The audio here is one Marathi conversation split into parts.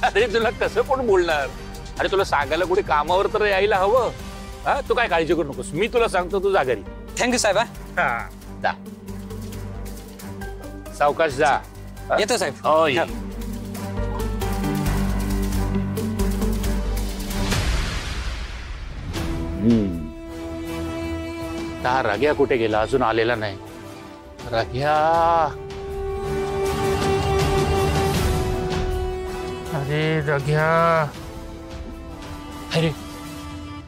अरे तुला कसं पण बोलणार? अरे तुला सांगायला कुठे कामावर तर यायला हवं. हा, तू काय काळजी करू नकोस, मी तुला सांगतो, तू जा घरी. थँक्यू साहेब. जा, सावकाश जा. येतो साहेब. होय. रग्या कुठे गेला? अजून आलेला नाही. रग्या, अरे रग्या, अरे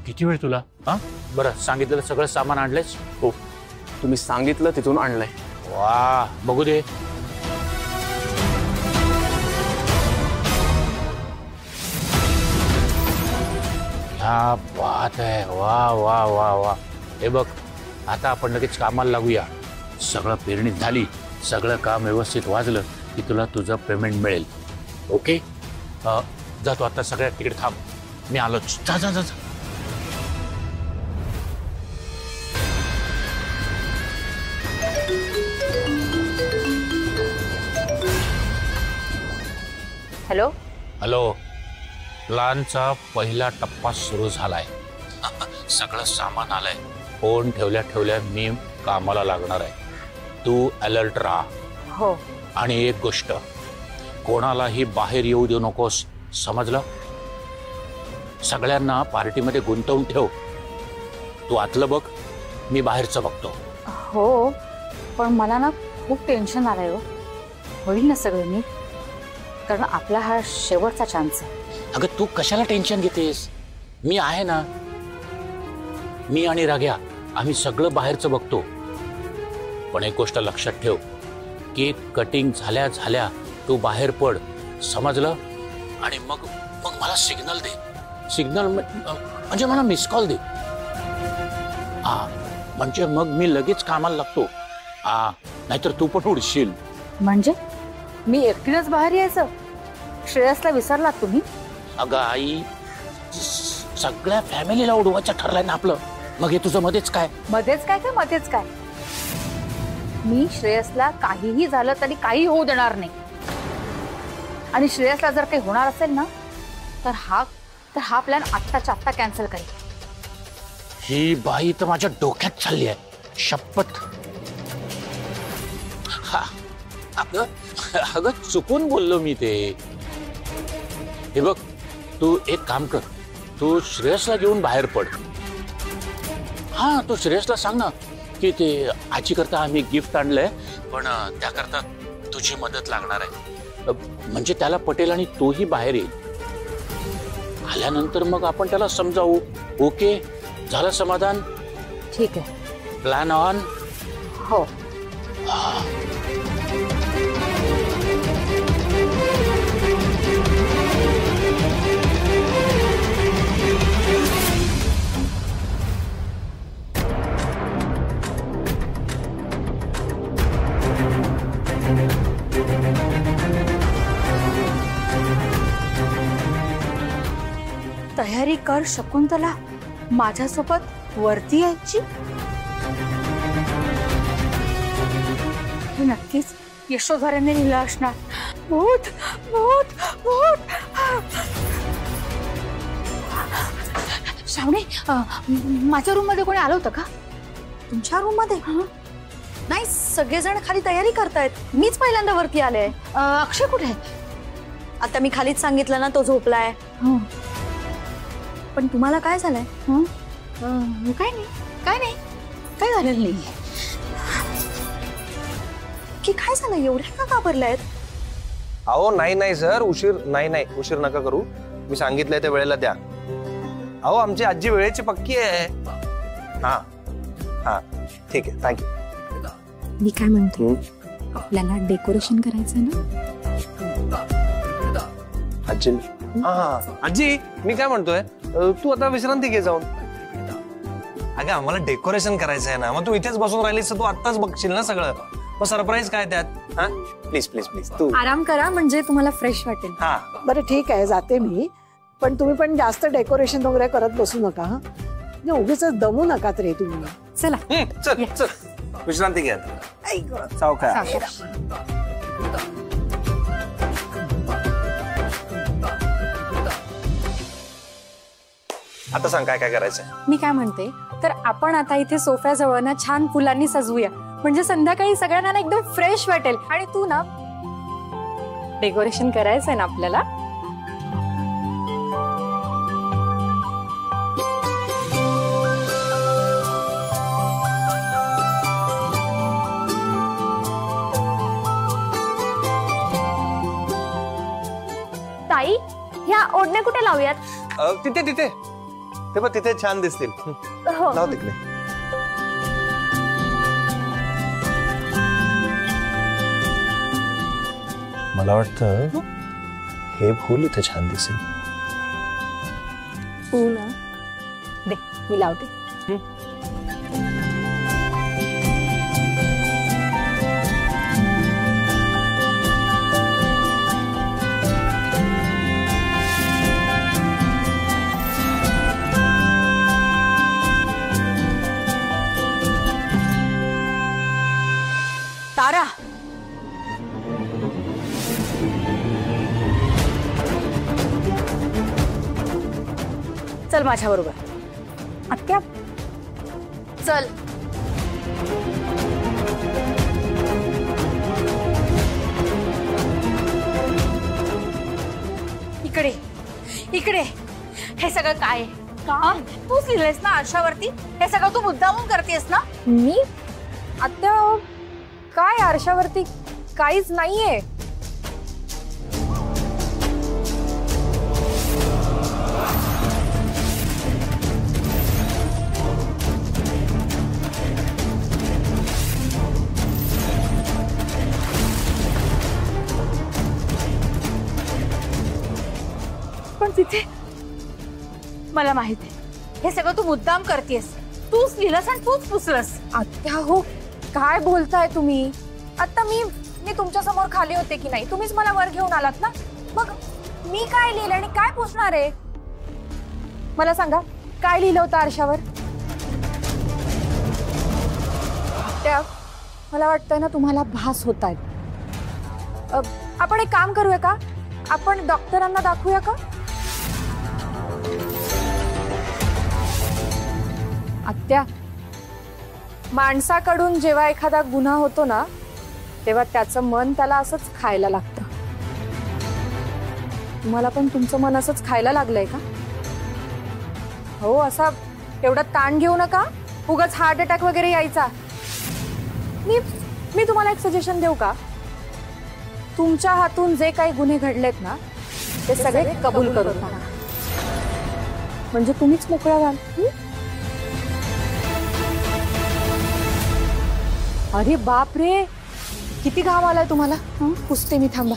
किती वेळ तुला? हा, बरं सांगितलेलं सगळं सामान आणलंयस? हो, तुम्ही सांगितलं तिथून आणलंय. वा, बघू दे. क्या बात आहे. वा वा वा वा. हे बघ, आता आपण लगेच कामाला लागूया. सगळं पेरणीत झाली, सगळं काम व्यवस्थित वाजलं की तुला तुझं पेमेंट मिळेल. ओके, जातो आता. सगळ्यात तिकडे थांब, मी आलोच. जा जा जा. Hello hello. प्लॅनचा पहिला टप्पा सुरू झालाय. सगळं सामान आलंय. फोन ठेवल्या ठेवल्या मी कामाला लागणार आहे. तू अलर्ट राहा. हो. आणि एक गोष्ट, कोणालाही बाहेर येऊ देऊ नकोस, समजलं? सगळ्यांना पार्टीमध्ये गुंतवून ठेव. तू आतलं बघ, मी बाहेरचं बघतो. हो, पण मला ना खूप टेन्शन आलंय हो. होईल ना सगळं नीट? कारण आपला हा शेवटचा चान्स आहे. अगं तू कशाला टेन्शन घेतेस? मी आहे ना. मी आणि राग्या आम्ही सगळं बाहेरचं बघतो. पण एक गोष्ट लक्षात ठेव, केक कटिंग झाल्या झाल्या तू बाहेर पड, समजलं? आणि मग मग मला सिग्नल दे. सिग्नल म्हणजे मला मिस कॉल दे. हा, म्हणजे मग मी लगेच कामाला लागतो. हा, नाहीतर तू पण उडशील. म्हणजे मी एकटीनच बाहेर यायचं? श्रेयसला विसरलात तुम्ही? अगं आई, सगळ्या फॅमिलीला उडवायचं ठरलंय ना आपलं. मग हे तुझं मध्येच काय? मध्येच काय? मध्येच काय? मी श्रेयसला काहीही झालं तरी काही होऊ देणार नाही. आणि श्रेयसला जर काही होणार असेल ना, तर हा प्लॅन आत्ताच्या आत्ता कॅन्सल करेल. ही बाई तर माझ्या डोक्यात चालली आहे, शपथ. अगं चुकून बोललो मी ते. हे बघ, तू एक काम कर, तू श्रेयसला घेऊन बाहेर पड. हा, तू श्रेयसला सांग ना की ते आजी करता आम्ही गिफ्ट आणलंय, पण त्याकरता तुझी मदत लागणार आहे. म्हणजे त्याला पटेल आणि तोही बाहेर येईल. आल्यानंतर मग आपण त्याला समजावू. ओके, झालं समाधान? ठीक आहे. Plan on. हो. तयारी कर शकुंतला, माझ्यासोबत वरती यायची. हे नक्कीच यशोधराने लिहिलं असणार. भूत भूत भूत. श्रावणी, माझ्या रूम मध्ये कोणी आलं होतं का? तुमच्या रूम मध्ये? नाही, सगळेजण खाली तयारी करतायत. मीच पहिल्यांदा वरती आले. अक्षय कुठे आहे? आता मी खालीच सांगितलं ना, तो झोपलाय. पण तुम्हाला काय झालंय? काय नाही, काय नाही, काय झालेलं नाही. की काय झालं, एवढे का घाबरलायत? अहो नाही नाही सर, उशीर नाही, उशीर नका करू. मी सांगितलंय त्या वेळेला द्या. अहो आमची आजी वेळेची पक्की आहे. हा हा, ठीक आहे, थँक्यू. मी काय म्हणतो, आपल्याला डेकोरेशन करायचं ना? आजी, आजी मी काय म्हणतोय, तू आता विश्रांती घे जाऊन. अगं आम्हाला डेकोरेशन करायचं आहे ना, मग तू इथेच बसून राहिलीस तर तू आत्ताच बघशील ना सगळं. मग सरप्राईज काय त्यात? हा, प्लीज प्लीज प्लीज तू आराम करा, म्हणजे तुम्हाला फ्रेश वाटेल. हा बरं ठीक आहे, जाते मी. पण तुम्ही पण जास्त डेकोरेशन वगैरे करत बसू नका. हा, उगीच दमू नका रे तुम्ही. चला चल चल, विश्रांती घ्या. सावकाश. आता सांग काय काय करायचंय. मी काय म्हणते, तर आपण आता इथे सोफ्याजवळ ना छान फुलांनी सजवूया, म्हणजे संध्याकाळी सगळ्यांना ना एकदम फ्रेश वाटेल. आणि तू ना डेकोरेशन करायचंय ना आपल्याला. ताई, ह्या ओढण्या कुठे लावूयात? तिथे तिथे ते बघ, तिथे छान दिसतील. हो. लाव तिकडे. मला वाटतं हे फूल इथे छान दिसेल. तू ना दे, मी लावते. तारा, चल माझ्या बरोबर. आत्या, चल. इकडे इकडे. हे सगळं काय आहे? हा? तूच लिहिलंयस ना आरशावरती? हे सगळं तू मुद्दामून करतेस ना? मी आत्या काय आरशावरती काहीच नाहीये. पण तिथे मला माहित आहे हे सगळं तू मुद्दाम करतेस. तूच लिहिलंस आणि तूच पुसलंस. आत्या हो, काय बोलताय तुम्ही? आता मी तुमच्या समोर खाली होते की नाही? तुम्हीच मला वर घेऊन आलात ना. मग मी काय लिहिलं आणि काय पुसणार आहे? मला सांगा, काय लिहिलं होतं आरशावर? त्या मला वाटतंय ना तुम्हाला भास होत आहेत. आपण एक काम करूया का? आपण डॉक्टरांना दाखवूया का? आत्या, माणसाकडून जेव्हा एखादा गुन्हा होतो ना, तेव्हा त्याचं मन त्याला असंच खायला लागतं. तुम्हाला पण तुमचं मन असंच खायला लागलंय का? हो, असा एवढा ताण घेऊ नका, उगाच हार्ट अटॅक वगैरे यायचा. मी तुम्हाला एक सजेशन देऊ का? तुमच्या हातून जे काही गुन्हे घडलेत ना, ते सगळे कबूल करून टाका, म्हणजे तुम्हीच मोकळा व्हाल. अरे बाप रे, किती घाम आलाय तुम्हाला. पुसते मी, थांबा.